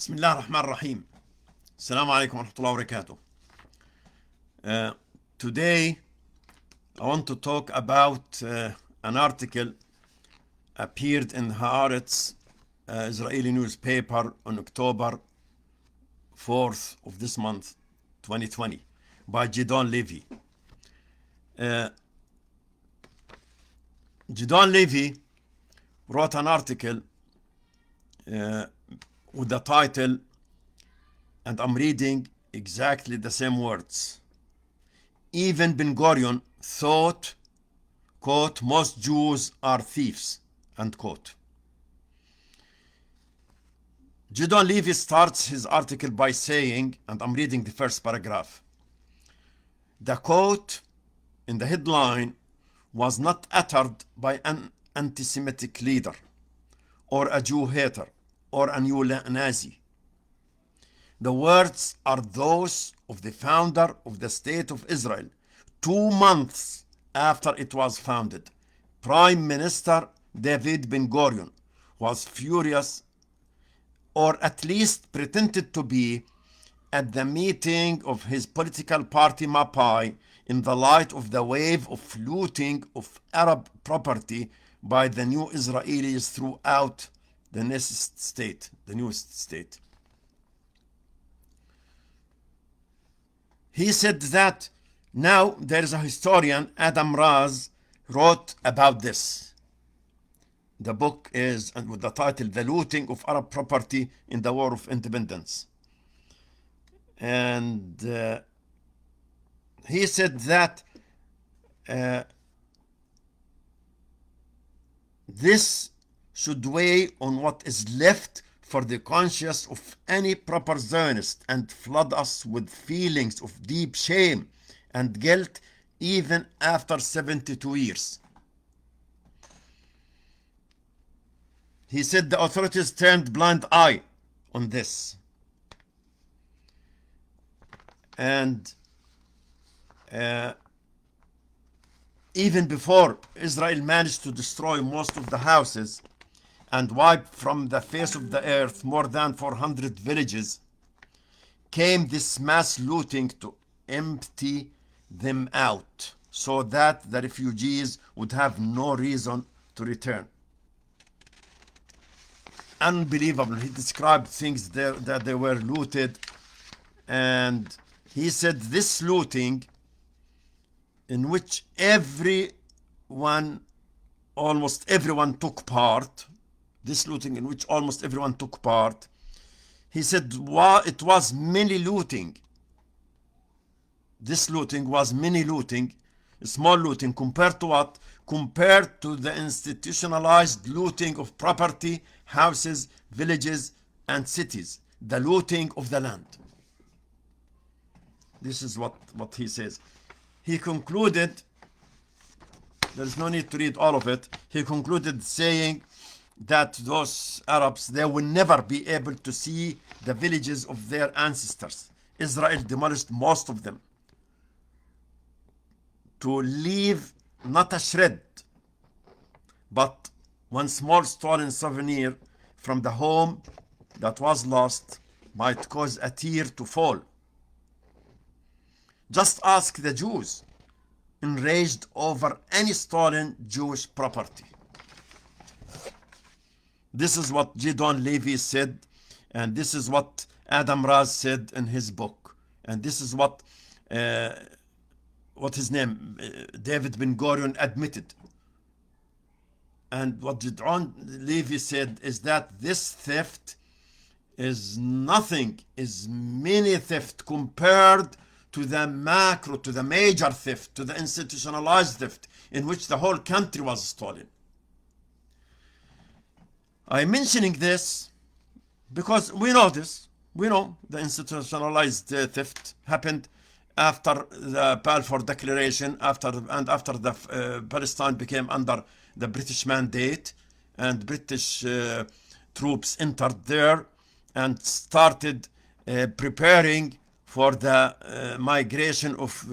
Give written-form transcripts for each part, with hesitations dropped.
بسم الله الرحمن الرحيم. السلام عليكم ورحمة الله وبركاته. Today I want to talk about an article appeared in Haaretz, Israeli newspaper, on October 4th of this month, 2020, by Gidon Levy. Gidon Levy wrote an article with the title, and I'm reading exactly the same words. Even Ben Gurion thought, quote, most Jews are thieves, end quote. Gidon Levy starts his article by saying, and I'm reading the first paragraph, the quote in the headline was not uttered by an anti-Semitic leader or a Jew hater or a neo-Nazi. The words are those of the founder of the State of Israel 2 months after it was founded. Prime Minister David Ben Gurion was furious, or at least pretended to be, at the meeting of his political party Mapai in the light of the wave of looting of Arab property by the new Israelis throughout the newest state. He said that now there is a historian, Adam Raz, wrote about this. The book is with the title, The Looting of Arab Property in the War of Independence. And he said that this should weigh on what is left for the conscience of any proper Zionist and flood us with feelings of deep shame and guilt even after 72 years. He said the authorities turned blind eye on this. And even before Israel managed to destroy most of the houses and wipe from the face of the earth more than 400 villages, came this mass looting to empty them out so that the refugees would have no reason to return. Unbelievable. He described things there that they were looted, and he said this looting, in which almost everyone took part, he said it was many looting. This looting was many looting, small looting, compared to what? Compared to the institutionalized looting of property, houses, villages, and cities, the looting of the land. This is what he says. He concluded, there is no need to read all of it, he concluded saying that those Arabs, they will never be able to see the villages of their ancestors. Israel demolished most of them to leave not a shred, but one small stolen souvenir from the home that was lost might cause a tear to fall. Just ask the Jews enraged over any stolen Jewish property. This is what Gidon Levy said, and this is what Adam Raz said in his book, and this is what his name, David Ben Gurion, admitted. And what Gidon Levy said is that this theft is nothing, is mini theft compared to the macro, to the major theft, to the institutionalized theft in which the whole country was stolen. I'm mentioning this because we know this. We know the institutionalized theft happened after the Balfour Declaration, after the Palestine became under the British mandate, and British troops entered there and started preparing for the migration of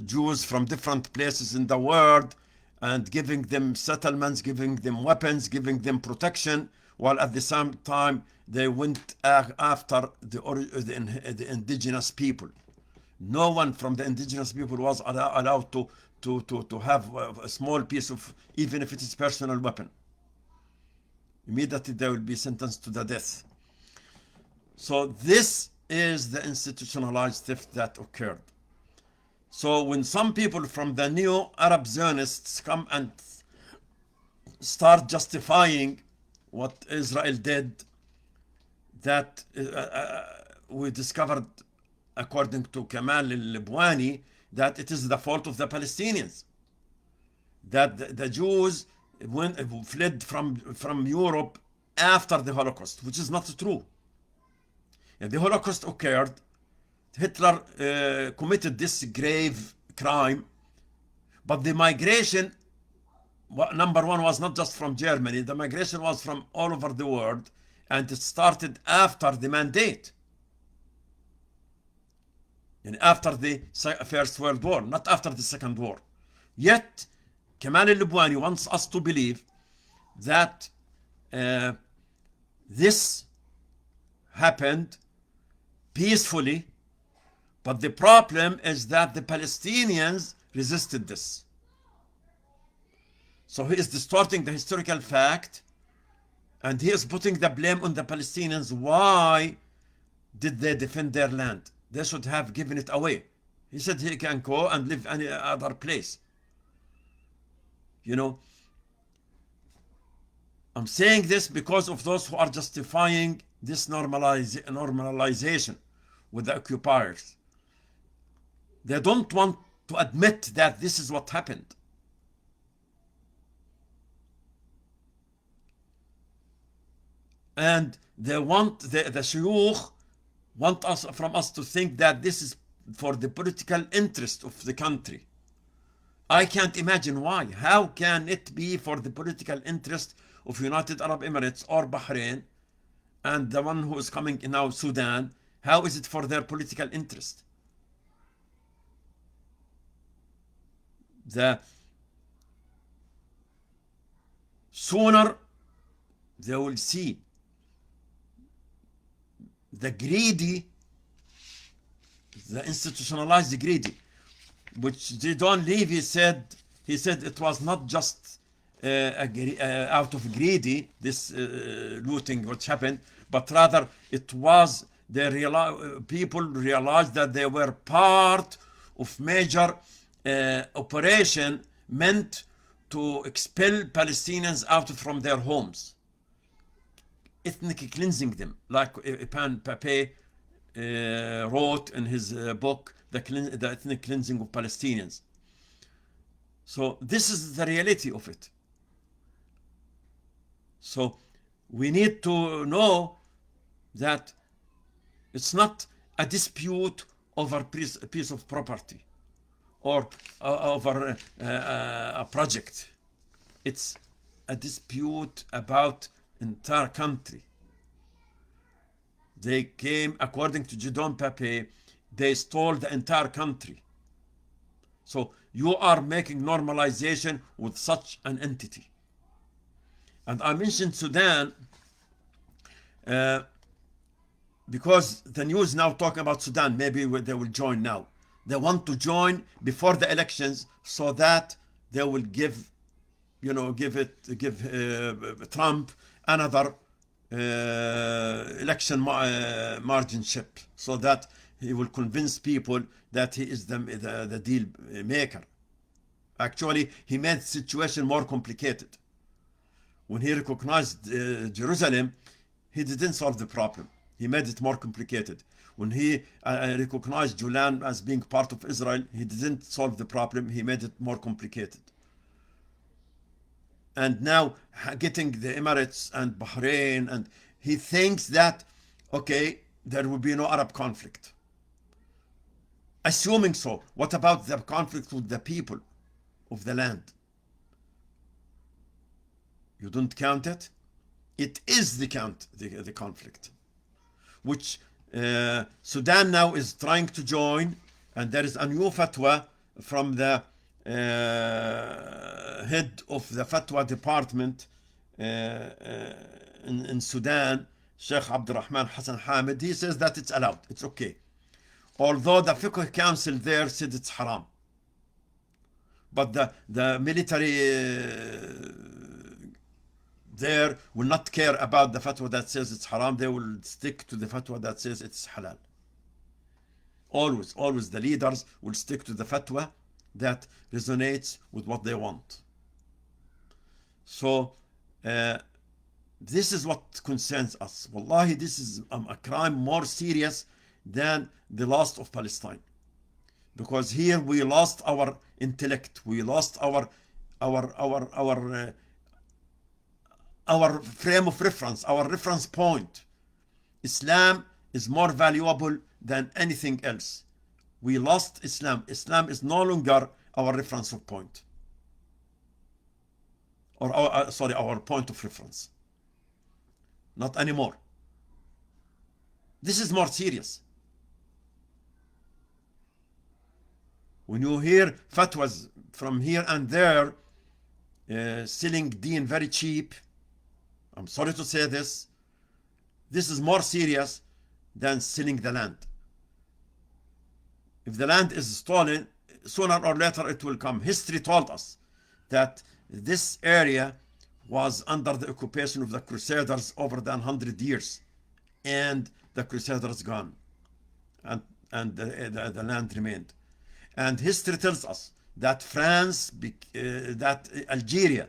Jews from different places in the world, and giving them settlements, giving them weapons, giving them protection while at the same time they went after the indigenous people. No one from the indigenous people was allowed to have a small piece of, even if it is personal weapon. Immediately they will be sentenced to the death. So this is the institutionalized theft that occurred. So when some people from the neo-Arab Zionists come and start justifying what Israel did, that we discovered, according to Kamal al-Libwani, that it is the fault of the Palestinians, that the Jews fled from Europe after the Holocaust, which is not true. If the Holocaust occurred, Hitler committed this grave crime, but the migration, number one, was not just from Germany. The migration was from all over the world, and it started after the mandate, and after the First World War, not after the Second War. Yet Kamal al-Libwani wants us to believe that this happened peacefully, but the problem is that the Palestinians resisted this. So he is distorting the historical fact, and he is putting the blame on the Palestinians. Why did they defend their land? They should have given it away. He said he can go and live any other place. You know, I'm saying this because of those who are justifying this normalization with the occupiers. They don't want to admit that this is what happened. And they want, the shuyukh want from us to think that this is for the political interest of the country. I can't imagine why. How can it be for the political interest of United Arab Emirates or Bahrain, and the one who is coming now, Sudan? How is it for their political interest? The sooner they will see the greedy, the institutionalized greedy, which Gidon Levy said, he said it was not just out of greedy, this looting which happened, but rather it was people realized that they were part of major operation meant to expel Palestinians out from their homes, ethnic cleansing them, like Pan Pape wrote in his book, the ethnic cleansing of Palestinians. So this is the reality of it. So we need to know that it's not a dispute over a piece of property or over a project. It's a dispute about entire country. They came, according to Gidon Pape, they stole the entire country. So you are making normalization with such an entity. And I mentioned Sudan because the news now talking about Sudan. Maybe they will join now. They want to join before the elections so that they will give, give Trump another election marginship, so that he will convince people that he is the deal maker. Actually, he made the situation more complicated. When he recognized Jerusalem, he didn't solve the problem. He made it more complicated. When he recognized Julan as being part of Israel, he didn't solve the problem. He made it more complicated. And now getting the Emirates and Bahrain, and he thinks that, okay, there will be no Arab conflict. Assuming so, what about the conflict with the people of the land? You don't count it? It is the conflict, which Sudan now is trying to join, and there is a new fatwa from the head of the fatwa department in Sudan, Sheikh Abdurrahman Hassan Hamid, he says that it's allowed, it's okay. Although the Fiqh Council there said it's haram. But the military there will not care about the fatwa that says it's haram. They will stick to the fatwa that says it's halal. Always the leaders will stick to the fatwa that resonates with what they want. So this is what concerns us. Wallahi, this is a crime more serious than the loss of Palestine. Because here we lost our intellect, we lost our frame of reference, our reference point. Islam is more valuable than anything else. We lost Islam. Islam is no longer our reference point, or our point of reference. Not anymore. This is more serious. When you hear fatwas from here and there, selling deen very cheap, I'm sorry to say this is more serious than selling the land. If the land is stolen, sooner or later it will come. History told us that this area was under the occupation of the Crusaders over than 100 years, and the Crusaders gone, and the land remained. And history tells us that that Algeria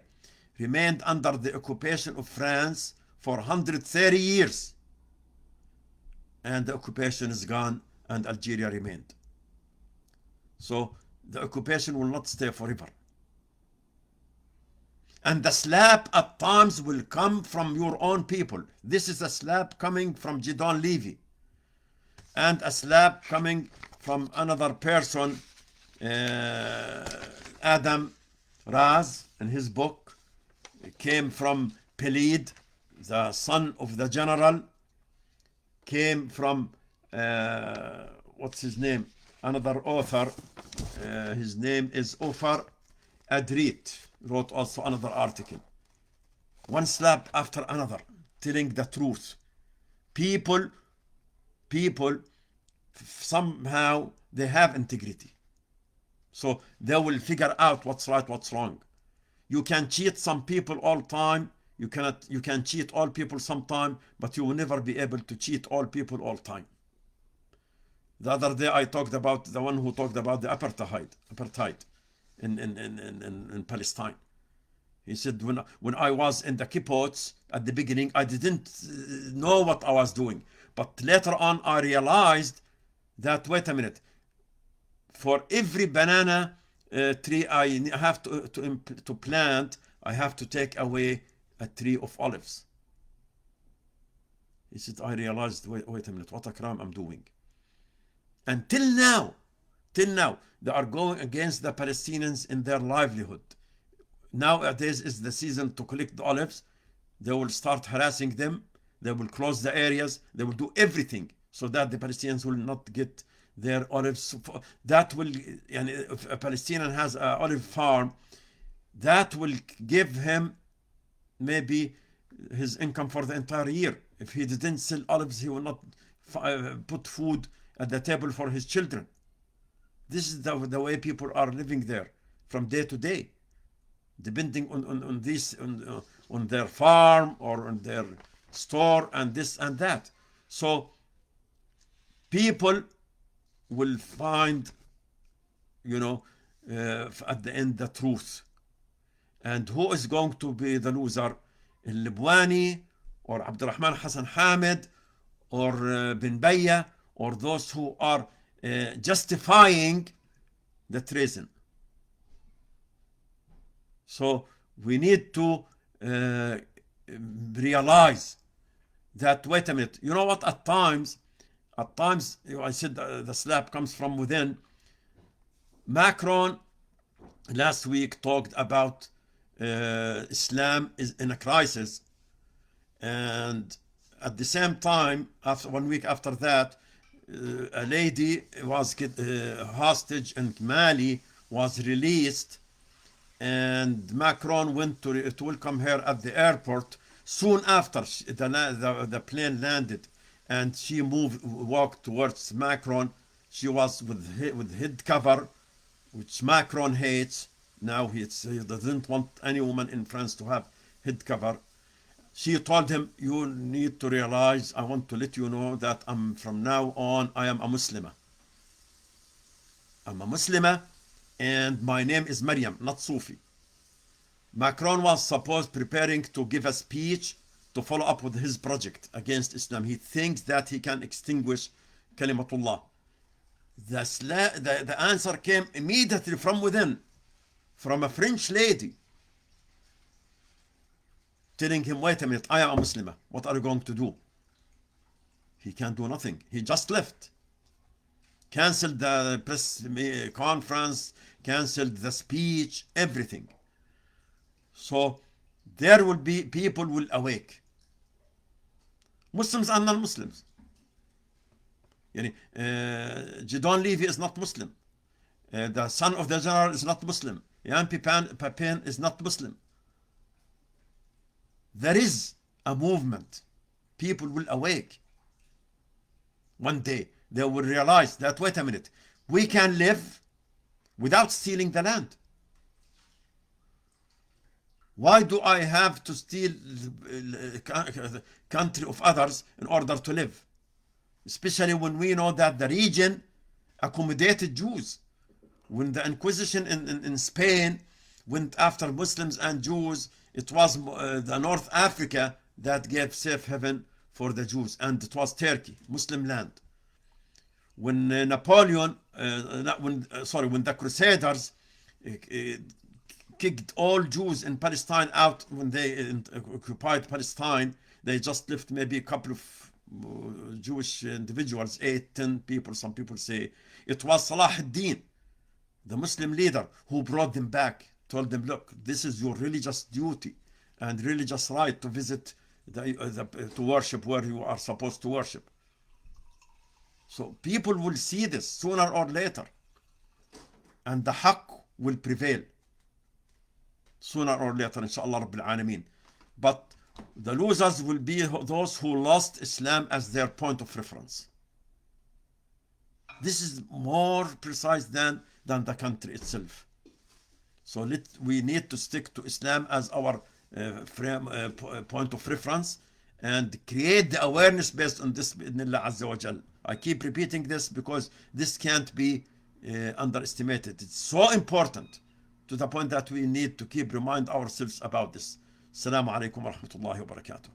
remained under the occupation of France for 130 years. And the occupation is gone and Algeria remained. So the occupation will not stay forever. And the slap at times will come from your own people. This is a slap coming from Gidon Levy, and a slap coming from another person, Adam Raz, in his book. It came from Pelid, the son of the general. Came from what's his name? Another author. His name is Ofar Adrit. Wrote also another article. One slap after another, telling the truth. People somehow they have integrity, so they will figure out what's right, what's wrong. You can cheat some people all time. You can cheat all people sometime, but you will never be able to cheat all people all time. The other day I talked about the one who talked about the apartheid in Palestine. He said, when I was in the kibbutz at the beginning, I didn't know what I was doing. But later on, I realized that, wait a minute, for every banana tree I have to plant, I have to take away a tree of olives. He said, I realized, wait a minute, what a crime I'm doing. And till now, they are going against the Palestinians in their livelihood. Nowadays is the season to collect the olives. They will start harassing them. They will close the areas. They will do everything so that the Palestinians will not get their olives. That will, and if a Palestinian has an olive farm, that will give him maybe his income for the entire year. If he didn't sell olives, he will not put food at the table for his children. This is the way people are living there from day to day, depending on their farm or on their store and this and that. So people will find, at the end, the truth. And who is going to be the loser? Al-Libwani or Abdurrahman Hassan Hamid or bin Bayya, or those who are justifying the treason. So we need to realize that, wait a minute, you know what, at times I said the slap comes from within. Macron last week talked about Islam is in a crisis, and at the same time, after 1 week after that, a lady was hostage in Mali, was released, and Macron went to welcome her at the airport. Soon after the plane landed and she walked towards Macron, she was with head cover, which Macron hates. Now he doesn't want any woman in France to have head cover. She told him, you need to realize, I want to let you know that from now on, I am a Muslimah. I'm a Muslimah and my name is Maryam, not Sufi. Macron was supposed preparing to give a speech to follow up with his project against Islam. He thinks that he can extinguish Kalimatullah. The answer came immediately from within, from a French lady, telling him, wait a minute, I am a Muslimah. What are you going to do? He can't do nothing. He just left. Cancelled the press conference, cancelled the speech, everything. So there will be people will awake. Muslims and non-Muslims. Gidon Levy is not Muslim. The son of the general is not Muslim. Jan Papin is not Muslim. There is a movement. People will awake. One day they will realize that, wait a minute, we can live without stealing the land. Why do I have to steal the country of others in order to live? Especially when we know that the region accommodated Jews. When the Inquisition in Spain went after Muslims and Jews, it was the North Africa that gave safe haven for the Jews, and it was Turkey, Muslim land. When Napoleon, when the Crusaders kicked all Jews in Palestine out when they occupied Palestine, they just left maybe a couple of Jewish individuals, 8, 10 people, some people say. It was Salah ad-Din, the Muslim leader, who brought them back, told them, look, this is your religious duty and religious right to visit, to worship where you are supposed to worship. So people will see this sooner or later, and the haqq will prevail sooner or later, inshallah Rabbil Alameen. But the losers will be those who lost Islam as their point of reference. This is more precise than the country itself. So we need to stick to Islam as our point of reference and create the awareness based on this bi'idhnillah azza wa jal. I keep repeating this because this can't be underestimated. It's so important to the point that we need to keep remind ourselves about this. Assalamu alaikum wa rahmatullahi wa barakatuh.